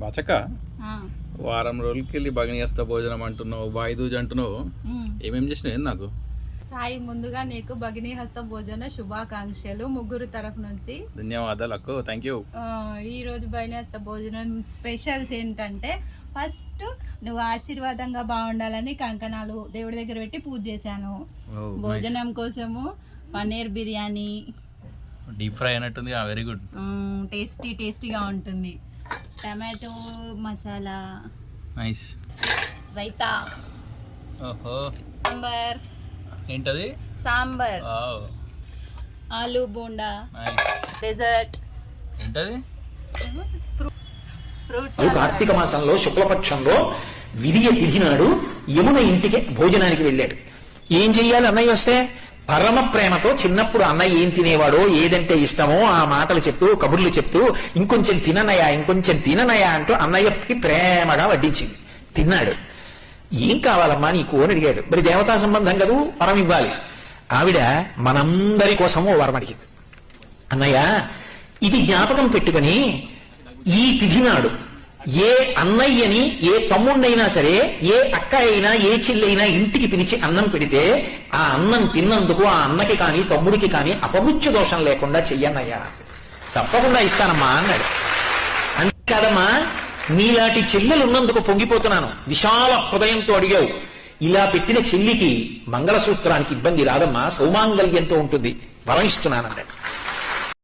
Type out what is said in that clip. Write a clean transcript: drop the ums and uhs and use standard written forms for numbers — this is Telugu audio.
వాచక వారం రోజులకి వెళ్ళి భగినిస్తా భోజనం అంటున్నావు, బాయిదూజ్ అంటున్నావు, ఏమేం చేసినావు ఏంది నాకు? సాయి, ముందుగా నీకు భగిని హస్త భోజన శుభాకాంక్షలు ముగ్గురు తరఫు నుంచి. ధన్యవాదాలు అక్కు, థ్యాంక్ యూ. ఈ రోజు భగిని హస్త భోజనం స్పెషల్స్ ఏంటంటే, ఫస్ట్ నువ్వు ఆశీర్వాదంగా బాగుండాలని కంకణాలు దేవుడి దగ్గర పెట్టి పూజ చేశాను. భోజనం కోసము పన్నీర్ బిర్యానీ, డీప్ ఫ్రై అయినట్టుంది, వెరీ గుడ్, టేస్టీగా ఉంటుంది. టమాటో మసాలా, నైస్, రైతా, ఓహో, సాంబార్, ఏంటది సాంబార్, ఆలు బోండా, డెజర్ట్, ఏంటది ఫ్రూట్స్. కార్తీక మాసంలో శుక్లపక్షంలో విరియ తిథి నాడు యమున ఇంటికి భోజనానికి వెళ్ళాడు. ఏం చెయ్యాలి అన్నయ్య వస్తే? పరమ ప్రేమతో చిన్నప్పుడు అన్నయ్య ఏం తినేవాడో, ఏదంటే ఇష్టమో ఆ మాటలు చెప్తూ కబుర్లు చెప్తూ ఇంకొంచెం తిననయా అంటూ అన్నయ్యకి ప్రేమగా వడ్డించింది. తిన్నాడు. ఏం కావాలమ్మా నీకు అని అడిగాడు. మరి దేవతా సంబంధం కదూ, వరం ఇవ్వాలి. ఆవిడ మనందరి కోసము వరం అడిగింది. అన్నయ్య, ఇది జ్ఞాపకం పెట్టుకుని ఈ తిథి నాడు ఏ అన్నయ్యని, ఏ తమ్ముడినైనా సరే, ఏ అక్క అయినా, ఏ చెల్లైనా ఇంటికి పిలిచి అన్నం పెడితే ఆ అన్నం తిన్నందుకు ఆ అన్నకి కాని తమ్ముడికి కాని అపమృత్యు దోషం లేకుండా చెయ్యన్నయ్యా. తప్పకుండా ఇస్తానమ్మా అన్నాడు. అంతేకాదమ్మా, నీలాంటి చెల్లెలు ఉన్నందుకు పొంగిపోతున్నాను. విశాల హృదయంతో అడిగావు. ఇలా పెట్టిన చెల్లికి మంగళసూత్రానికి ఇబ్బంది రాదమ్మా, సౌమాంగల్యంతో ఉంటుంది, వరం ఇస్తున్నానన్నాడు.